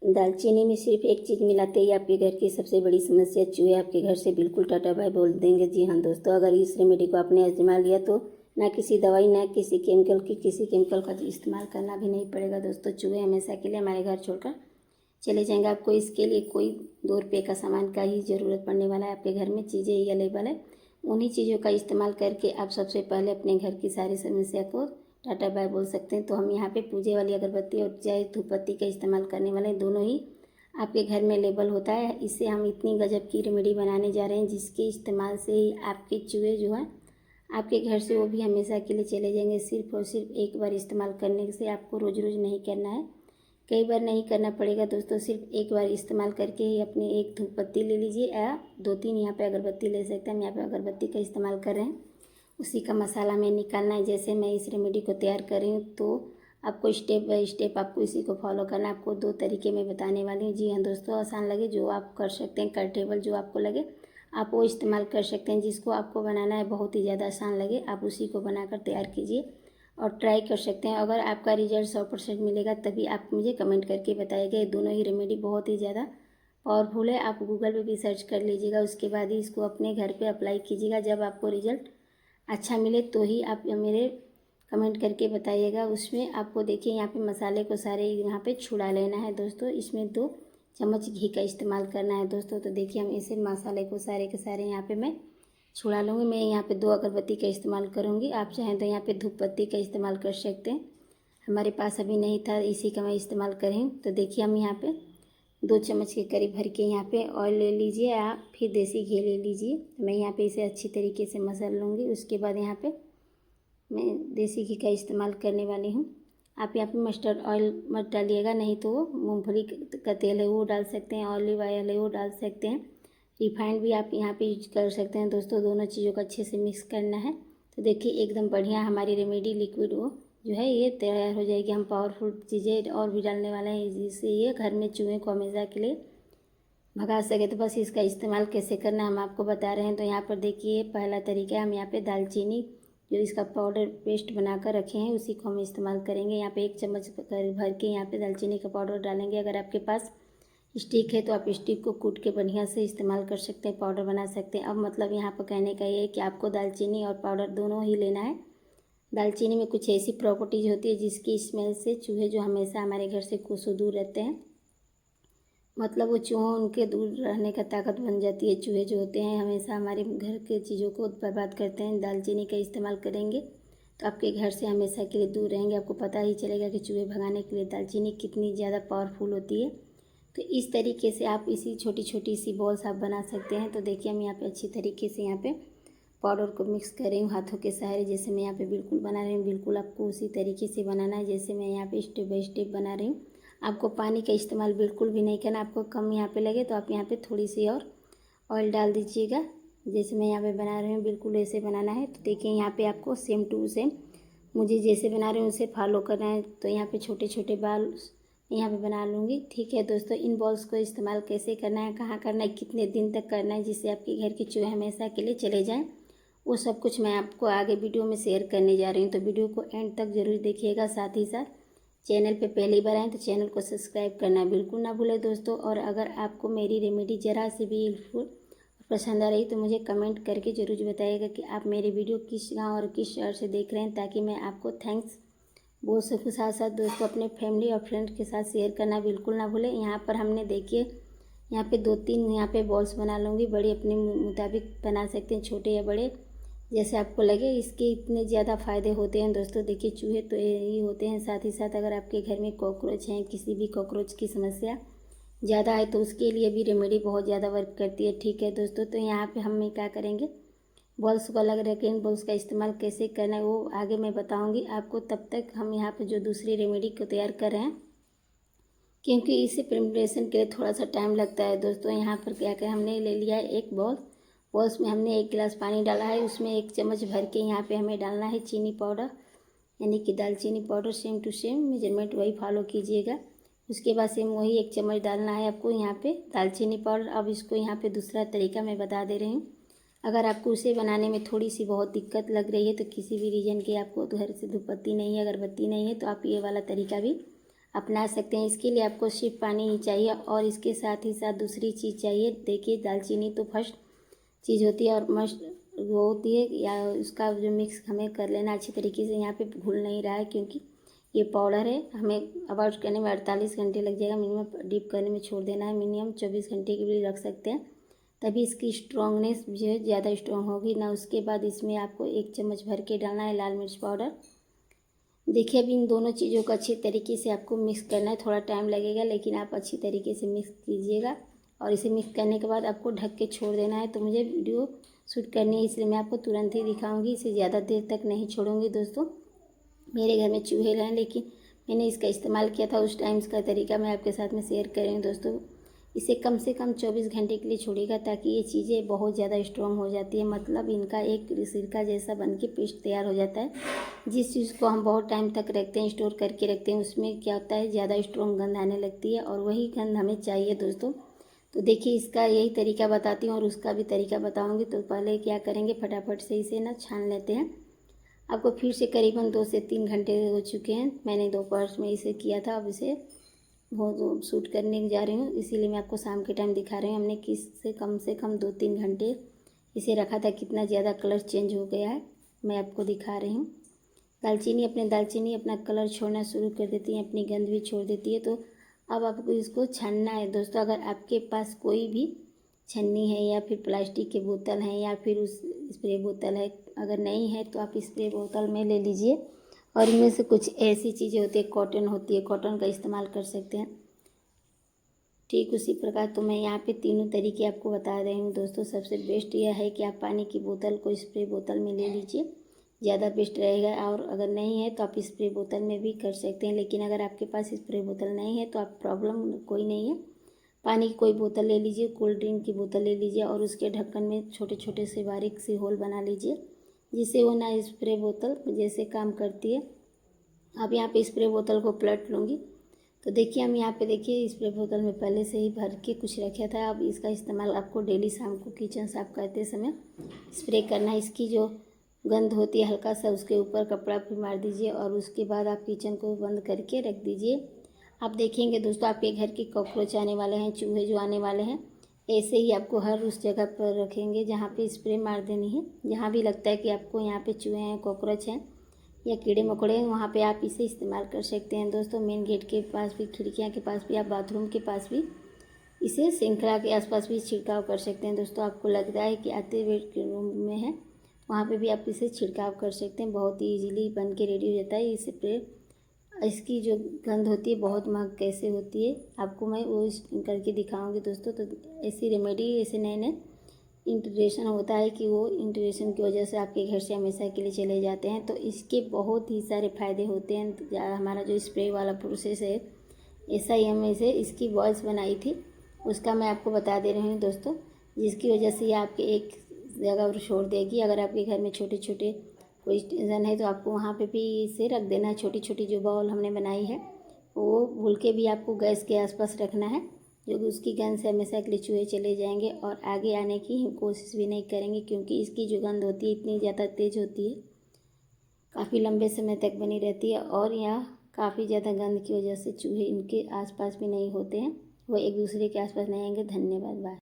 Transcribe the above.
दालचीनी में सिर्फ एक चीज़ मिलाते ही आपके घर की सबसे बड़ी समस्या चूहे आपके घर से बिल्कुल टाटा बाय बोल देंगे। जी हाँ दोस्तों, अगर इस रेमेडी को आपने आजमा लिया तो ना किसी दवाई ना किसी केमिकल का इस्तेमाल करना भी नहीं पड़ेगा। दोस्तों, चूहे हमेशा के लिए हमारे घर छोड़कर चले जाएंगे। आपको इसके लिए कोई 2 रुपये का सामान का ही ज़रूरत पड़ने वाला है। आपके घर में चीज़ें ही अवेलेबल है। उन्हीं चीज़ों का इस्तेमाल करके आप सबसे पहले अपने घर की सारी समस्या को टाटा बाय बोल सकते हैं। तो हम यहाँ पे पूजे वाली अगरबत्ती और चाहे धूपबत्ती का इस्तेमाल करने वाले हैं, दोनों ही आपके घर में अवेलेबल होता है। इससे हम इतनी गजब की रेमेडी बनाने जा रहे हैं जिसके इस्तेमाल से ही आपके चूहे जो है आपके घर से वो भी हमेशा के लिए चले जाएंगे। सिर्फ और सिर्फ एक बार इस्तेमाल करने से आपको रोज़ रोज़ नहीं करना है, कई बार नहीं करना पड़ेगा। दोस्तों, सिर्फ एक बार इस्तेमाल करके ही अपने एक धूपबत्ती ले लीजिए या 2-3 यहाँ पे अगरबत्ती ले सकते हैं। हम यहाँ पे अगरबत्ती का इस्तेमाल कर रहे हैं। उसी का मसाला हमें निकालना है। जैसे मैं इस रेमेडी को तैयार कर रही हूँ तो आपको स्टेप बाय स्टेप आपको इसी को फॉलो करना है। आपको 2 तरीके में बताने वाली हूँ। जी हाँ दोस्तों, आसान लगे जो आप कर सकते हैं, कंफर्टेबल जो आपको लगे आप वो इस्तेमाल कर सकते हैं। जिसको आपको बनाना है बहुत ही ज़्यादा आसान लगे आप उसी को बनाकर तैयार कीजिए और ट्राई कर सकते हैं। अगर आपका रिजल्ट 100% मिलेगा तभी आप मुझे कमेंट करके बताइएगा। ये दोनों ही रेमेडी बहुत ही ज़्यादा पावरफुल है। आप गूगल पे भी सर्च कर लीजिएगा, उसके बाद ही इसको अपने घर पे अप्लाई कीजिएगा। जब आपको रिजल्ट अच्छा मिले तो ही आप मेरे कमेंट करके बताइएगा। उसमें आपको देखिए यहाँ पे मसाले को सारे यहाँ पे छुड़ा लेना है। दोस्तों, इसमें 2 चम्मच घी का इस्तेमाल करना है। दोस्तों, तो देखिए हम इसे मसाले को सारे के सारे यहाँ पे मैं छुड़ा लूँगी। मैं यहाँ पे 2 अगरबत्ती का इस्तेमाल करूँगी। आप चाहें तो यहाँ पे धूपबत्ती का इस्तेमाल कर सकते हैं। हमारे पास अभी नहीं था, इसी का मैं इस्तेमाल कर रही हूँ। तो देखिए हम यहाँ पे 2 चम्मच के करीब भर के यहाँ पे ऑयल ले लीजिए या फिर देसी घी ले लीजिए। मैं यहाँ पे इसे अच्छी तरीके से मसल लूँगी। उसके बाद यहाँ पे मैं देसी घी का इस्तेमाल करने वाली हूँ। आप यहाँ पे मस्टर्ड ऑयल मत डालिएगा, नहीं तो मूंगफली का तेल है वो डाल सकते हैं, ऑलिव ऑयल है वो डाल सकते हैं, रिफाइंड भी आप यहाँ पे यूज कर सकते हैं। दोस्तों, दोनों चीज़ों को अच्छे से मिक्स करना है। तो देखिए एकदम बढ़िया हमारी रेमेडी लिक्विड वो जो है ये तैयार हो जाएगी। हम पावरफुल चीज़ें और भी डालने वाले हैं जिससे ये घर में चूहे को हमेशा के लिए भगा सके। तो बस इसका इस्तेमाल कैसे करना हम आपको बता रहे हैं। तो यहाँ पर देखिए पहला तरीका है, हम यहाँ पे दालचीनी जो इसका पाउडर पेस्ट बनाकर रखे हैं उसी को हम इस्तेमाल करेंगे। यहाँ पे 1 चम्मच भर के यहाँ पे दालचीनी का पाउडर डालेंगे। अगर आपके पास स्टिक है तो आप स्टिक को कूट के बढ़िया से इस्तेमाल कर सकते हैं, पाउडर बना सकते हैं। अब मतलब यहाँ पर कहने का ये है कि आपको दालचीनी और पाउडर दोनों ही लेना है। दालचीनी में कुछ ऐसी प्रॉपर्टीज होती है जिसकी स्मेल से चूहे जो हमेशा हमारे घर से कोसों दूर रहते हैं, मतलब वो चूहों उनके दूर रहने का ताकत बन जाती है। चूहे जो होते हैं हमेशा हमारे घर के चीज़ों को बर्बाद करते हैं। दालचीनी का इस्तेमाल करेंगे तो आपके घर से हमेशा के लिए दूर रहेंगे। आपको पता ही चलेगा कि चूहे भगाने के लिए दालचीनी कितनी ज़्यादा पावरफुल होती है। तो इस तरीके से आप इसी छोटी छोटी सी बॉल्स आप बना सकते हैं। तो देखिए हम यहाँ पे अच्छी तरीके से यहाँ पे पाउडर को मिक्स कर रही हूँ हाथों के सहारे। जैसे मैं यहाँ पे बिल्कुल बना रही हूँ, बिल्कुल आपको उसी तरीके से बनाना है जैसे मैं यहाँ पे स्टेप बाय स्टेप बना रही हूँ। आपको पानी का इस्तेमाल बिल्कुल भी नहीं करना। आपको कम यहाँ पे लगे तो आप यहाँ पे थोड़ी सी और ऑयल डाल दीजिएगा। जैसे मैं यहाँ पे बना रही हूँ बिल्कुल ऐसे बनाना है। तो देखिए यहाँ पे आपको सेम टू सेम मुझे जैसे बना रही हूँ उसे फॉलो करना है। तो यहाँ पे छोटे छोटे बाल यहाँ पे बना लूँगी। ठीक है दोस्तों, इन बॉल्स को इस्तेमाल कैसे करना है, कहाँ करना है, कितने दिन तक करना है जिससे आपके घर के चूहे हमेशा के लिए चले जाएँ, वो सब कुछ मैं आपको आगे वीडियो में शेयर करने जा रही हूँ। तो वीडियो को एंड तक ज़रूर देखिएगा। साथ ही साथ चैनल पे पहली बार आएँ तो चैनल को सब्सक्राइब करना बिल्कुल ना भूलें दोस्तों। और अगर आपको मेरी रेमेडी ज़रा से भी यूजफुल पसंद आ रही तो मुझे कमेंट करके ज़रूर बताइएगा कि आप मेरे वीडियो किस गाँव और किस शहर से देख रहे हैं, ताकि मैं आपको थैंक्स बोल सकूँ। साथ साथ दोस्तों अपने फैमिली और फ्रेंड के साथ शेयर करना बिल्कुल ना भूलें। यहाँ पर हमने देखिए यहाँ पे 2-3 यहाँ पे बॉल्स बना लूँगी। बड़े अपने मुताबिक बना सकते हैं, छोटे या बड़े जैसे आपको लगे। इसके इतने ज़्यादा फ़ायदे होते हैं दोस्तों। देखिए चूहे तो यही होते हैं, साथ ही साथ अगर आपके घर में कॉकरोच हैं, किसी भी कॉकरोच की समस्या ज़्यादा है तो उसके लिए भी रेमेडी बहुत ज़्यादा वर्क करती है। ठीक है दोस्तों, तो यहाँ पे हम क्या करेंगे, बॉल्स को अलग रखें। इन बॉल्स का इस्तेमाल कैसे करना है वो आगे मैं बताऊँगी आपको। तब तक हम यहाँ पर जो दूसरी रेमेडी को तैयार कर रहे हैं, क्योंकि इसे प्रिपरेशन के लिए थोड़ा सा टाइम लगता है दोस्तों। यहाँ पर क्या क्या हमने ले लिया है, एक बॉल्स में हमने 1 गिलास पानी डाला है। उसमें 1 चम्मच भर के यहाँ पे हमें डालना है चीनी पाउडर, यानी कि दालचीनी powder. Same to same measurement वही फॉलो कीजिएगा। उसके बाद सेम वही 1 चम्मच डालना है आपको यहाँ पे दालचीनी पाउडर। अब इसको यहाँ पे दूसरा तरीका मैं बता दे रही हूँ। अगर आपको उसे बनाने में थोड़ी सी बहुत दिक्कत लग रही है, तो किसी भी रीजन की आपको घर से धूपबत्ती नहीं है, अगरबत्ती नहीं है, तो आप ये वाला तरीका भी अपना सकते हैं। इसके लिए आपको सिर्फ पानी ही चाहिए और इसके साथ ही साथ दूसरी चीज़ चाहिए। देखिए दालचीनी तो फर्स्ट चीज़ होती है और मस्ट वो होती है, या उसका जो मिक्स हमें कर लेना अच्छी तरीके से। यहाँ पे घुल नहीं रहा है क्योंकि ये पाउडर है, हमें अवॉइड करने में 48 घंटे लग जाएगा मिनिमम। डीप करने में छोड़ देना है, मिनिमम 24 घंटे के लिए रख सकते हैं, तभी इसकी स्ट्रॉन्गनेस जो है ज़्यादा स्ट्रॉन्ग होगी ना। उसके बाद इसमें आपको 1 चम्मच भर के डालना है लाल मिर्च पाउडर। देखिए अब इन दोनों चीज़ों को अच्छी तरीके से आपको मिक्स करना है। थोड़ा टाइम लगेगा लेकिन आप अच्छी तरीके से मिक्स कीजिएगा और इसे मिक्स करने के बाद आपको ढक के छोड़ देना है। तो मुझे वीडियो शूट करनी है इसलिए मैं आपको तुरंत ही दिखाऊंगी, इसे ज़्यादा देर तक नहीं छोड़ूंगी। दोस्तों मेरे घर में चूहे हैं लेकिन मैंने इसका इस्तेमाल किया था, उस टाइम का तरीका मैं आपके साथ में शेयर कर रही हूँ। दोस्तों इसे कम से कम 24 घंटे के लिए छोड़िएगा ताकि ये चीज़ें बहुत ज़्यादा स्ट्रॉन्ग हो जाती है, मतलब इनका एक सिरका जैसा बन के पेस्ट तैयार हो जाता है। जिस चीज़ को हम बहुत टाइम तक रखते हैं, स्टोर करके रखते हैं, उसमें क्या होता है ज़्यादा स्ट्रॉन्ग गंध आने लगती है और वही गंध हमें चाहिए दोस्तों। तो देखिए इसका यही तरीका बताती हूँ और उसका भी तरीका बताऊँगी। तो पहले क्या करेंगे, फटाफट से इसे ना छान लेते हैं। आपको फिर से करीबन 2 से 3 घंटे हो चुके हैं, मैंने दोपहर में इसे किया था। अब इसे बहुत शूट करने जा रही हूँ इसीलिए मैं आपको शाम के टाइम दिखा रही हूँ। हमने कम से कम 2-3 घंटे इसे रखा था, कितना ज़्यादा कलर चेंज हो गया है मैं आपको दिखा रही हूँ। दालचीनी अपना कलर छोड़ना शुरू कर देती है, अपनी गंध भी छोड़ देती है। तो अब आपको इसको छानना है दोस्तों। अगर आपके पास कोई भी छन्नी है या फिर प्लास्टिक के बोतल हैं या फिर उस स्प्रे बोतल है, अगर नहीं है तो आप स्प्रे बोतल में ले लीजिए और इनमें से कुछ ऐसी चीज़ें होती है, कॉटन होती है, कॉटन का इस्तेमाल कर सकते हैं। ठीक उसी प्रकार तो मैं यहाँ पे तीनों तरीके आपको बता रही हूँ दोस्तों। सबसे बेस्ट यह है कि आप पानी की बोतल को स्प्रे बोतल में ले लीजिए, ज़्यादा बेस्ट रहेगा। और अगर नहीं है तो आप स्प्रे बोतल में भी कर सकते हैं, लेकिन अगर आपके पास स्प्रे बोतल नहीं है तो आप प्रॉब्लम कोई नहीं है, पानी की कोई बोतल ले लीजिए, कोल्ड ड्रिंक की बोतल ले लीजिए और उसके ढक्कन में छोटे छोटे से बारीक से होल बना लीजिए जिससे वो ना स्प्रे बोतल जैसे काम करती है। अब यहाँ पे स्प्रे बोतल को पलट लूँगी। तो देखिए हम यहाँ पे देखिए स्प्रे बोतल में पहले से ही भर के कुछ रखा था। अब इसका इस्तेमाल आपको डेली शाम को किचन साफ करते समय स्प्रे करना है। इसकी जो गंध होती है हल्का सा उसके ऊपर कपड़ा फिर मार दीजिए और उसके बाद आप किचन को बंद करके रख दीजिए। आप देखेंगे दोस्तों आपके घर के कॉकरोच आने वाले हैं, चूहे जो आने वाले हैं, ऐसे ही आपको हर उस जगह पर रखेंगे जहाँ पे स्प्रे मार देनी है। जहाँ भी लगता है कि आपको यहाँ पे चूहे हैं, कॉकरोच हैं या कीड़े मकोड़े हैं, वहाँ पे आप इसे इस्तेमाल कर सकते हैं दोस्तों। मेन गेट के पास भी, खिड़कियाँ के पास भी, आप बाथरूम के पास भी इसे श्रृंखला के आसपास भी छिड़काव कर सकते हैं दोस्तों। आपको लगता है कि आते बेड के रूम में है वहाँ पे भी आप इसे छिड़काव कर सकते हैं, बहुत ही ईजिली बन के रेडी हो जाता है। इस स्प्रे इसकी जो गंध होती है बहुत महक कैसे होती है आपको मैं वो करके दिखाऊंगी दोस्तों। तो ऐसी रेमेडी, ऐसे नए नए इंट्रोडक्शन होता है कि वो इंट्रोडक्शन की वजह से आपके घर से हमेशा के लिए चले जाते हैं। तो इसके बहुत ही सारे फ़ायदे होते हैं। तो हमारा जो स्प्रे वाला प्रोसेस है ऐसा ही हम इसे इसकी वॉइस बनाई थी, उसका मैं आपको बता दे रही हूँ दोस्तों, जिसकी वजह से ये आपके एक जगह पर छोड़ देगी। अगर आपके घर में छोटे छोटे कोई स्टेशन है तो आपको वहाँ पे भी इसे रख देना है। छोटी छोटी जो बाउल हमने बनाई है वो भूल के भी आपको गैस के आसपास रखना है, जो कि उसकी गंध से हमेशा के लिए चूहे चले जाएंगे और आगे आने की कोशिश भी नहीं करेंगे, क्योंकि इसकी जो गंध होती है इतनी ज़्यादा तेज़ होती है, काफ़ी लंबे समय तक बनी रहती है और यह काफ़ी ज़्यादा गंध की वजह से चूहे इनके आसपास भी नहीं होते हैं, वो एक दूसरे के आसपास नहीं आएंगे। धन्यवाद, बाय।